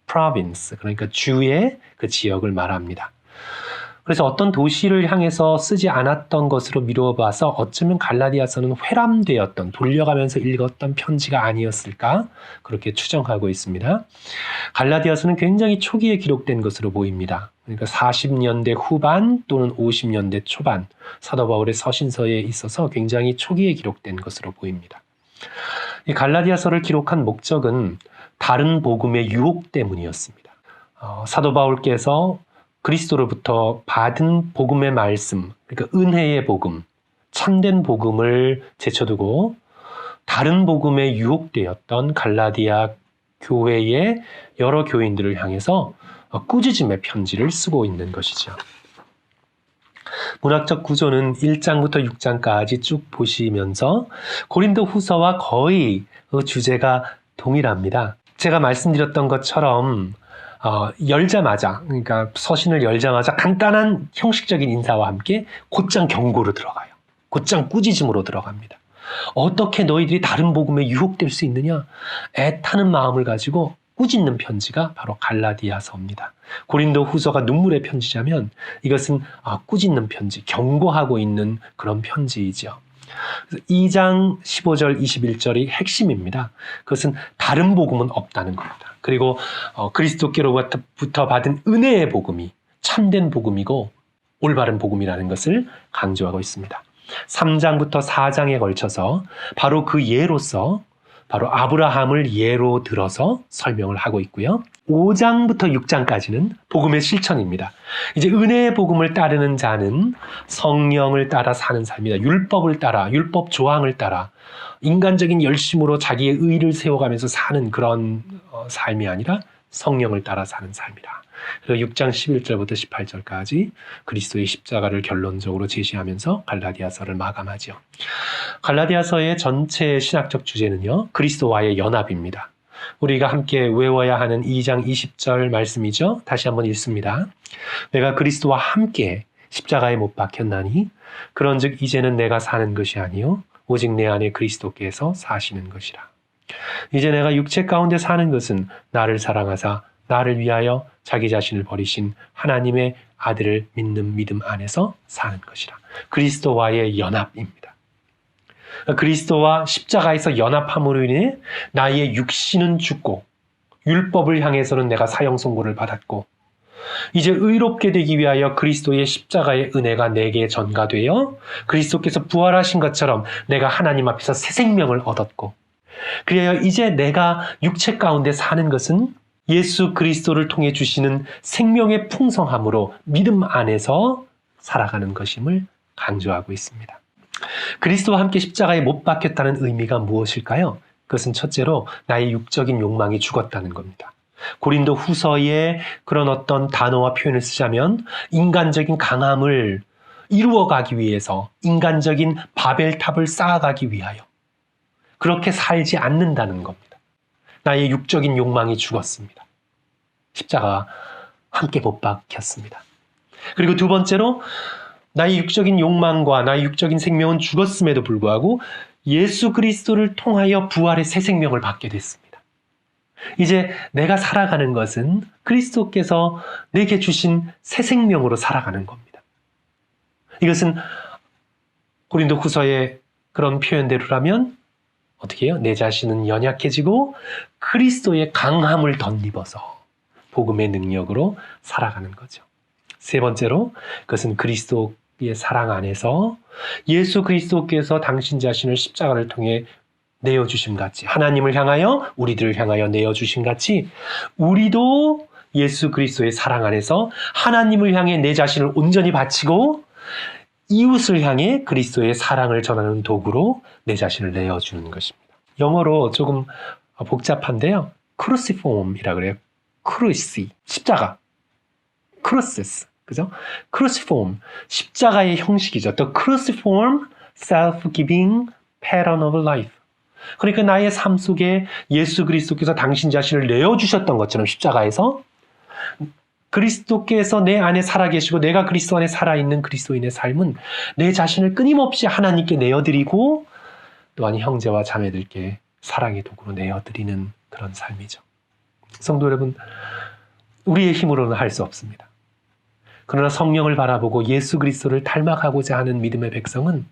province, 그러니까 주의 그 지역을 말합니다. 그래서 어떤 도시를 향해서 쓰지 않았던 것으로 미루어 봐서 어쩌면 갈라디아서는 회람되었던, 돌려가면서 읽었던 편지가 아니었을까 그렇게 추정하고 있습니다. 갈라디아서는 굉장히 초기에 기록된 것으로 보입니다. 그러니까 40년대 후반 또는 50년대 초반 사도 바울의 서신서에 있어서 굉장히 초기에 기록된 것으로 보입니다. 이 갈라디아서를 기록한 목적은 다른 복음의 유혹 때문이었습니다. 사도 바울께서 그리스도로부터 받은 복음의 말씀, 그러니까 은혜의 복음, 참된 복음을 제쳐두고 다른 복음에 유혹되었던 갈라디아 교회의 여러 교인들을 향해서 꾸짖음의 편지를 쓰고 있는 것이죠. 문학적 구조는 1장부터 6장까지 쭉 보시면서 고린도 후서와 거의 주제가 동일합니다. 제가 말씀드렸던 것처럼 열자마자, 그러니까 서신을 열자마자 간단한 형식적인 인사와 함께 곧장 경고로 들어가요. 곧장 꾸짖음으로 들어갑니다. 어떻게 너희들이 다른 복음에 유혹될 수 있느냐? 애타는 마음을 가지고 꾸짖는 편지가 바로 갈라디아서입니다. 고린도 후서가 눈물의 편지자면 이것은 꾸짖는 편지, 경고하고 있는 그런 편지이죠. 2장 15절 21절이 핵심입니다. 그것은 다른 복음은 없다는 겁니다. 그리고 그리스도께로부터 받은 은혜의 복음이 참된 복음이고 올바른 복음이라는 것을 강조하고 있습니다. 3장부터 4장에 걸쳐서 바로 그 예로서 바로 아브라함을 예로 들어서 설명을 하고 있고요. 5장부터 6장까지는 복음의 실천입니다. 이제 은혜의 복음을 따르는 자는 성령을 따라 사는 삶이다. 율법을 따라, 율법 조항을 따라 인간적인 열심으로 자기의 의를 세워가면서 사는 그런 삶이 아니라 성령을 따라 사는 삶이다. 그리고 6장 11절부터 18절까지 그리스도의 십자가를 결론적으로 제시하면서 갈라디아서를 마감하죠. 갈라디아서의 전체 신학적 주제는요, 그리스도와의 연합입니다. 우리가 함께 외워야 하는 2장 20절 말씀이죠. 다시 한번 읽습니다. 내가 그리스도와 함께 십자가에 못 박혔나니 그런즉 이제는 내가 사는 것이 아니요 오직 내 안에 그리스도께서 사시는 것이라. 이제 내가 육체 가운데 사는 것은 나를 사랑하사 나를 위하여 자기 자신을 버리신 하나님의 아들을 믿는 믿음 안에서 사는 것이라. 그리스도와의 연합입니다. 그리스도와 십자가에서 연합함으로 인해 나의 육신은 죽고 율법을 향해서는 내가 사형 선고를 받았고 이제 의롭게 되기 위하여 그리스도의 십자가의 은혜가 내게 전가되어 그리스도께서 부활하신 것처럼 내가 하나님 앞에서 새 생명을 얻었고 그래야 이제 내가 육체 가운데 사는 것은 예수 그리스도를 통해 주시는 생명의 풍성함으로 믿음 안에서 살아가는 것임을 강조하고 있습니다. 그리스도와 함께 십자가에 못 박혔다는 의미가 무엇일까요? 그것은 첫째로 나의 육적인 욕망이 죽었다는 겁니다. 고린도 후서에 그런 어떤 단어와 표현을 쓰자면 인간적인 강함을 이루어가기 위해서 인간적인 바벨탑을 쌓아가기 위하여 그렇게 살지 않는다는 겁니다. 나의 육적인 욕망이 죽었습니다. 십자가와 함께 못 박혔습니다. 그리고 두 번째로 나의 육적인 욕망과 나의 육적인 생명은 죽었음에도 불구하고 예수 그리스도를 통하여 부활의 새 생명을 받게 됐습니다. 이제 내가 살아가는 것은 그리스도께서 내게 주신 새 생명으로 살아가는 겁니다. 이것은 고린도후서의 그런 표현대로라면 어떻게 해요? 내 자신은 연약해지고 그리스도의 강함을 덧입어서 복음의 능력으로 살아가는 거죠. 세 번째로 그것은 그리스도의 사랑 안에서 예수 그리스도께서 당신 자신을 십자가를 통해 내어주심 같이, 하나님을 향하여 우리들을 향하여 내어주심 같이 우리도 예수 그리스도의 사랑 안에서 하나님을 향해 내 자신을 온전히 바치고 이웃을 향해 그리스도의 사랑을 전하는 도구로 내 자신을 내어주는 것입니다. 영어로 조금 복잡한데요. cruciform이라 그래요. cruci, 십자가. crucis, 그죠? cruciform, 십자가의 형식이죠. The cruciform self-giving pattern of life. 그러니까 나의 삶 속에 예수 그리스도께서 당신 자신을 내어주셨던 것처럼 십자가에서 그리스도께서 내 안에 살아계시고 내가 그리스도 안에 살아있는 그리스도인의 삶은 내 자신을 끊임없이 하나님께 내어드리고 또한 형제와 자매들께 사랑의 도구로 내어드리는 그런 삶이죠. 성도 여러분, 우리의 힘으로는 할 수 없습니다. 그러나 성령을 바라보고 예수 그리스도를 닮아가고자 하는 믿음의 백성은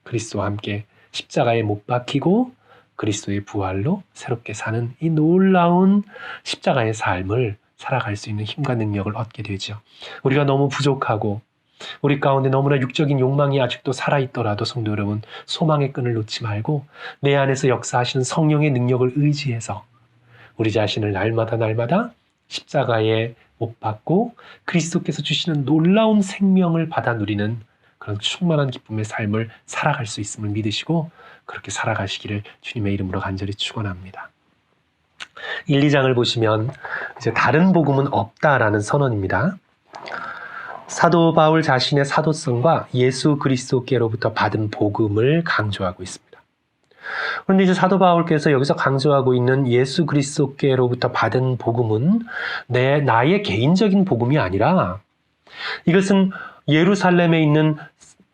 그리스도와 함께 십자가에 못 박히고 그리스도의 부활로 새롭게 사는 이 놀라운 십자가의 삶을 살아갈 수 있는 힘과 능력을 얻게 되죠. 우리가 너무 부족하고 우리 가운데 너무나 육적인 욕망이 아직도 살아있더라도 성도 여러분, 소망의 끈을 놓지 말고 내 안에서 역사하시는 성령의 능력을 의지해서 우리 자신을 날마다 십자가에 못 박고 그리스도께서 주시는 놀라운 생명을 받아 누리는 그런 충만한 기쁨의 삶을 살아갈 수 있음을 믿으시고 그렇게 살아가시기를 주님의 이름으로 간절히 축원합니다. 1, 2장을 보시면 이제 다른 복음은 없다라는 선언입니다. 사도 바울 자신의 사도성과 예수 그리스도께로부터 받은 복음을 강조하고 있습니다. 그런데 이제 사도 바울께서 여기서 강조하고 있는 예수 그리스도께로부터 받은 복음은 나의 개인적인 복음이 아니라 이것은 예루살렘에 있는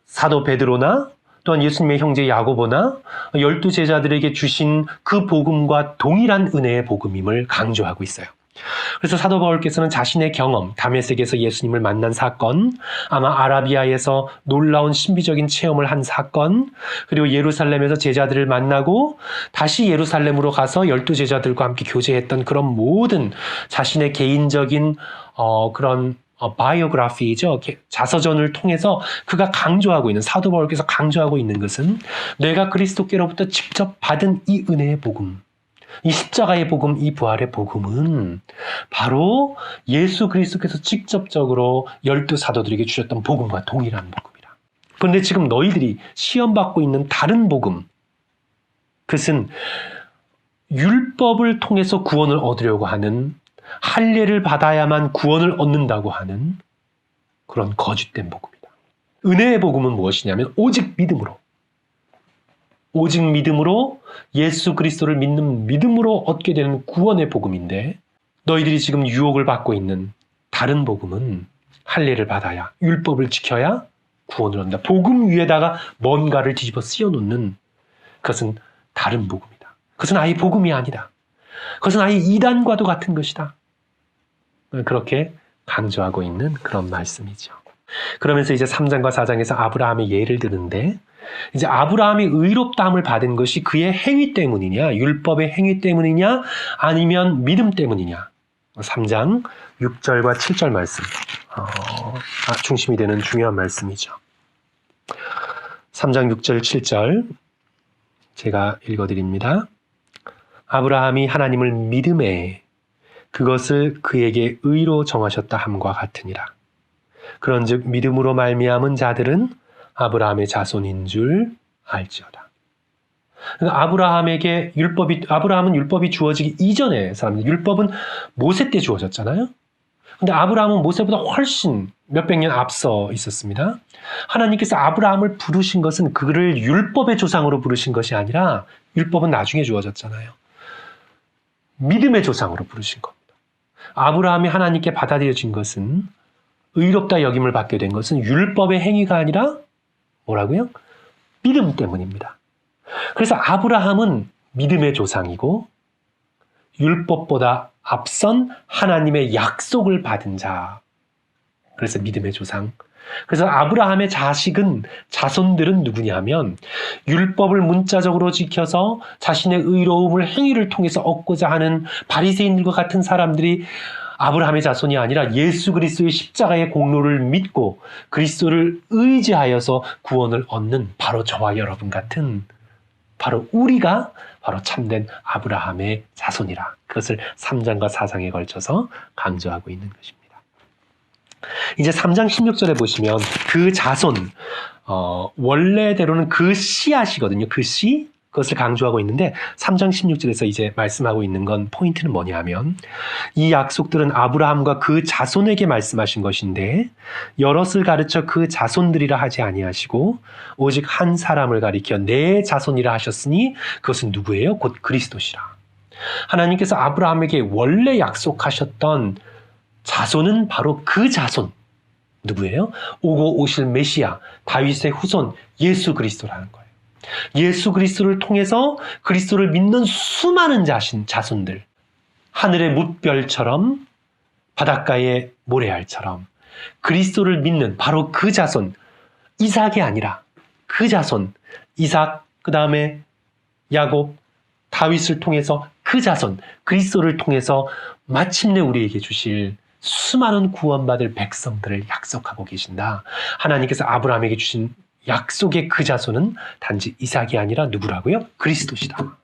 사도 베드로나 또한 예수님의 형제 야고보나 12제자들에게 주신 그 복음과 동일한 은혜의 복음임을 강조하고 있어요. 그래서 사도 바울께서는 자신의 경험, 다메섹에서 예수님을 만난 사건, 아마 아라비아에서 놀라운 신비적인 체험을 한 사건, 그리고 예루살렘에서 제자들을 만나고 다시 예루살렘으로 가서 12제자들과 함께 교제했던 그런 모든 자신의 개인적인 그런 바이오그래피죠. 자서전을 통해서 그가 강조하고 있는, 사도 바울께서 강조하고 있는 것은 내가 그리스도께로부터 직접 받은 이 은혜의 복음, 이 십자가의 복음, 이 부활의 복음은 바로 예수 그리스도께서 직접적으로 12사도들에게 주셨던 복음과 동일한 복음이라. 그런데 지금 너희들이 시험받고 있는 다른 복음, 그것은 율법을 통해서 구원을 얻으려고 하는, 할례를 받아야만 구원을 얻는다고 하는 그런 거짓된 복음이다. 은혜의 복음은 무엇이냐면 오직 믿음으로 예수 그리스도를 믿는 믿음으로 얻게 되는 구원의 복음인데, 너희들이 지금 유혹을 받고 있는 다른 복음은 할례를 받아야, 율법을 지켜야 구원을 얻는다. 복음 위에다가 뭔가를 뒤집어 씌워놓는 그것은 다른 복음이다. 그것은 아예 복음이 아니다. 그것은 아예 이단과도 같은 것이다. 그렇게 강조하고 있는 그런 말씀이죠. 그러면서 이제 3장과 4장에서 아브라함의 예를 드는데, 이제 아브라함이 의롭다함을 받은 것이 그의 행위 때문이냐, 율법의 행위 때문이냐, 아니면 믿음 때문이냐. 3장 6절과 7절 말씀, 중심이 되는 중요한 말씀이죠. 3장 6절 7절 제가 읽어드립니다. 아브라함이 하나님을 믿음에 그것을 그에게 의로 정하셨다 함과 같으니라. 그런즉 믿음으로 말미암은 자들은 아브라함의 자손인 줄 알지어다. 그러니까 아브라함은 율법이 주어지기 이전의 사람입니다. 율법은 모세 때 주어졌잖아요. 근데 아브라함은 모세보다 훨씬 몇백 년 앞서 있었습니다. 하나님께서 아브라함을 부르신 것은 그를 율법의 조상으로 부르신 것이 아니라, 율법은 나중에 주어졌잖아요. 믿음의 조상으로 부르신 겁니다. 아브라함이 하나님께 받아들여진 것은, 의롭다 여김을 받게 된 것은 율법의 행위가 아니라 뭐라고요? 믿음 때문입니다. 그래서 아브라함은 믿음의 조상이고 율법보다 앞선 하나님의 약속을 받은 자. 그래서 믿음의 조상. 그래서 아브라함의 자손들은 누구냐면 율법을 문자적으로 지켜서 자신의 의로움을 행위를 통해서 얻고자 하는 바리새인들과 같은 사람들이 아브라함의 자손이 아니라 예수 그리스도의 십자가의 공로를 믿고 그리스도를 의지하여서 구원을 얻는 바로 저와 여러분 같은 바로 우리가 바로 참된 아브라함의 자손이라. 그것을 3장과 4장에 걸쳐서 강조하고 있는 것입니다. 이제 3장 16절에 보시면 그 자손, 원래대로는 그 씨앗이거든요. 그 씨, 그것을 강조하고 있는데 3장 16절에서 이제 말씀하고 있는 건 포인트는 뭐냐면 이 약속들은 아브라함과 그 자손에게 말씀하신 것인데 여럿을 가르쳐 그 자손들이라 하지 아니하시고 오직 한 사람을 가리켜 내 자손이라 하셨으니 그것은 누구예요? 곧 그리스도시라. 하나님께서 아브라함에게 원래 약속하셨던 자손은 바로 그 자손. 누구예요? 오고 오실 메시아, 다윗의 후손 예수 그리스도라는 거예요. 예수 그리스도를 통해서 그리스도를 믿는 수많은 자손들, 하늘의 뭇별처럼 바닷가의 모래알처럼 그리스도를 믿는 바로 그 자손, 이삭이 아니라 그 자손, 이삭, 그 다음에 야곱, 다윗을 통해서 그 자손, 그리스도를 통해서 마침내 우리에게 주실 수많은 구원받을 백성들을 약속하고 계신다. 하나님께서 아브라함에게 주신 약속의 그 자손은 단지 이삭이 아니라 누구라고요? 그리스도시다.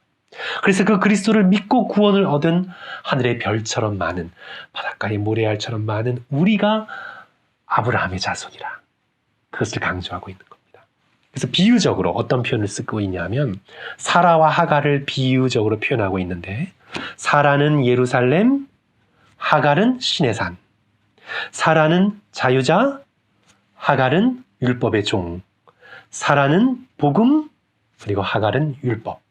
그래서 그 그리스도를 믿고 구원을 얻은 하늘의 별처럼 많은, 바닷가의 모래알처럼 많은 우리가 아브라함의 자손이라. 그것을 강조하고 있는 겁니다. 그래서 비유적으로 어떤 표현을 쓰고 있냐면 사라와 하갈을 비유적으로 표현하고 있는데 사라는 예루살렘, 하갈은 신의 산. 사라는 자유자, 하갈은 율법의 종. 사라는 복음, 그리고 하갈은 율법.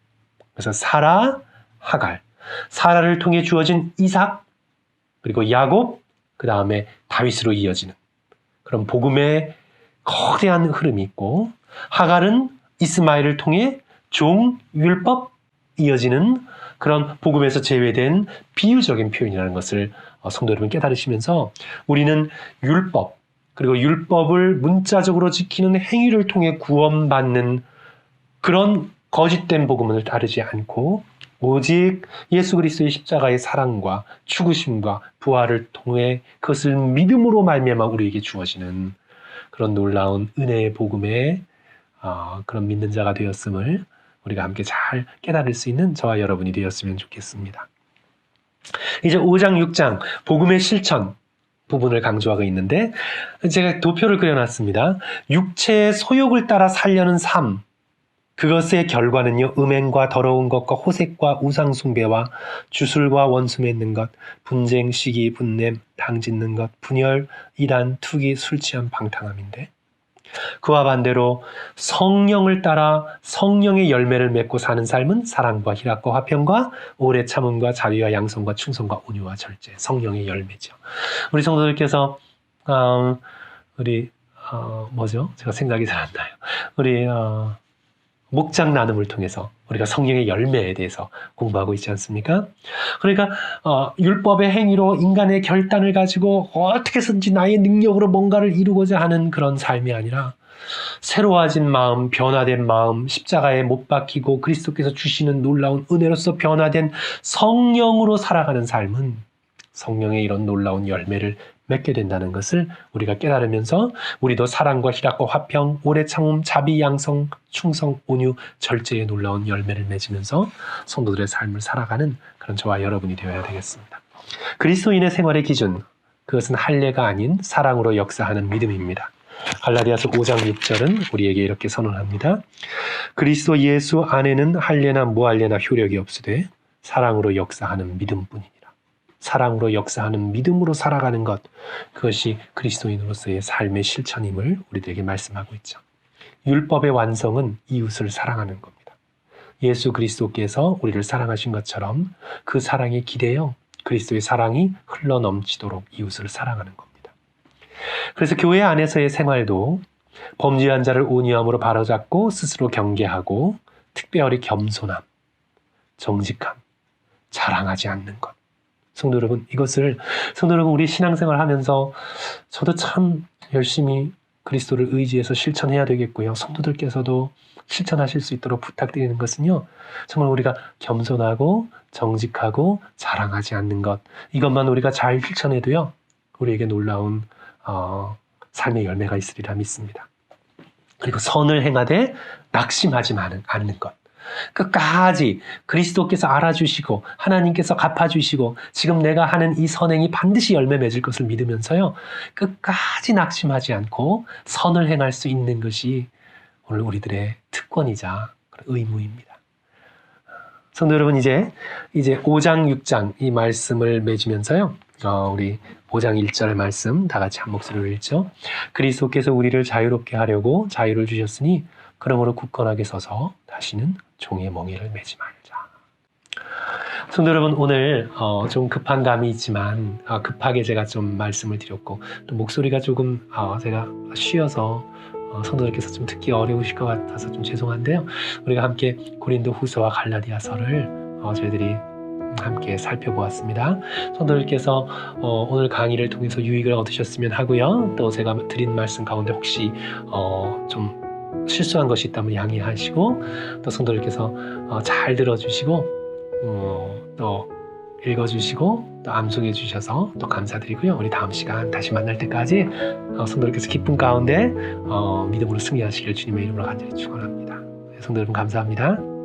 그래서 사라, 하갈. 사라를 통해 주어진 이삭, 그리고 야곱, 그 다음에 다윗으로 이어지는 그런 복음의 거대한 흐름이 있고, 하갈은 이스마엘을 통해 종, 율법 이어지는 그런 복음에서 제외된 비유적인 표현이라는 것을 성도 여러분 깨달으시면서 우리는 율법, 그리고 율법을 문자적으로 지키는 행위를 통해 구원받는 그런 거짓된 복음을 따르지 않고 오직 예수 그리스도의 십자가의 사랑과 죽으심과 부활을 통해 그것을 믿음으로 말미암아 우리에게 주어지는 그런 놀라운 은혜의 복음의 그런 믿는 자가 되었음을 우리가 함께 잘 깨달을 수 있는 저와 여러분이 되었으면 좋겠습니다. 이제 5장, 6장 복음의 실천 부분을 강조하고 있는데 제가 도표를 그려놨습니다. 육체의 소욕을 따라 살려는 삶, 그것의 결과는요, 음행과 더러운 것과 호색과 우상숭배와 주술과 원수 맺는 것, 분쟁, 시기, 분냄, 당짓는 것, 분열, 이단, 투기, 술 취함, 방탕함인데 그와 반대로 성령을 따라 성령의 열매를 맺고 사는 삶은 사랑과 희락과 화평과 오래 참음과 자비와 양성과 충성과 온유와 절제, 성령의 열매죠. 우리 성도들께서 뭐죠? 제가 생각이 잘 안 나요. 우리 목장 나눔을 통해서 우리가 성령의 열매에 대해서 공부하고 있지 않습니까? 그러니까 율법의 행위로 인간의 결단을 가지고 어떻게 해서든지 나의 능력으로 뭔가를 이루고자 하는 그런 삶이 아니라 새로워진 마음, 변화된 마음, 십자가에 못 박히고 그리스도께서 주시는 놀라운 은혜로서 변화된 성령으로 살아가는 삶은 성령의 이런 놀라운 열매를 맺게 된다는 것을 우리가 깨달으면서 우리도 사랑과 희락과 화평, 오래 참음, 자비, 양성, 충성, 온유, 절제의 놀라운 열매를 맺으면서 성도들의 삶을 살아가는 그런 저와 여러분이 되어야 되겠습니다. 그리스도인의 생활의 기준, 그것은 할례가 아닌 사랑으로 역사하는 믿음입니다. 갈라디아서 5장 6절은 우리에게 이렇게 선언합니다. 그리스도 예수 안에는 할례나 무할례나 효력이 없으되 사랑으로 역사하는 믿음뿐이니라. 사랑으로 역사하는 믿음으로 살아가는 것, 그것이 그리스도인으로서의 삶의 실천임을 우리들에게 말씀하고 있죠. 율법의 완성은 이웃을 사랑하는 겁니다. 예수 그리스도께서 우리를 사랑하신 것처럼 그 사랑에 기대어 그리스도의 사랑이 흘러넘치도록 이웃을 사랑하는 겁니다. 그래서 교회 안에서의 생활도 범죄한 자를 온유함으로 바로잡고 스스로 경계하고 특별히 겸손함, 정직함, 자랑하지 않는 것. 성도 여러분, 성도 여러분, 우리 신앙생활 하면서 저도 참 열심히 그리스도를 의지해서 실천해야 되겠고요. 성도들께서도 실천하실 수 있도록 부탁드리는 것은요. 정말 우리가 겸손하고 정직하고 자랑하지 않는 것. 이것만 우리가 잘 실천해도요. 우리에게 놀라운 삶의 열매가 있으리라 믿습니다. 그리고 선을 행하되 낙심하지 않는 것. 끝까지 그리스도께서 알아주시고 하나님께서 갚아주시고 지금 내가 하는 이 선행이 반드시 열매 맺을 것을 믿으면서요. 끝까지 낙심하지 않고 선을 행할 수 있는 것이 오늘 우리들의 특권이자 의무입니다. 성도 여러분, 이제 5장 6장 이 말씀을 맺으면서요. 우리 5장 1절 말씀 다 같이 한 목소리로 읽죠. 그리스도께서 우리를 자유롭게 하려고 자유를 주셨으니 그러므로 굳건하게 서서 다시는 종의 멍에를 매지 말자. 성도 여러분, 오늘 좀 급한 감이 있지만 급하게 제가 좀 말씀을 드렸고 또 목소리가 조금 제가 쉬어서 성도들께서 좀 듣기 어려우실 것 같아서 좀 죄송한데요. 우리가 함께 고린도 후서와 갈라디아서를 저희들이 함께 살펴보았습니다. 성도들께서 오늘 강의를 통해서 유익을 얻으셨으면 하고요. 또 제가 드린 말씀 가운데 혹시 좀 실수한 것이 있다면 양해하시고 또 성도들께서 잘 들어주시고 또 읽어주시고 또 암송해 주셔서 또 감사드리고요. 우리 다음 시간 다시 만날 때까지 성도들께서 기쁨 가운데 믿음으로 승리하시길 주님의 이름으로 간절히 축원합니다. 성도 여러분 감사합니다.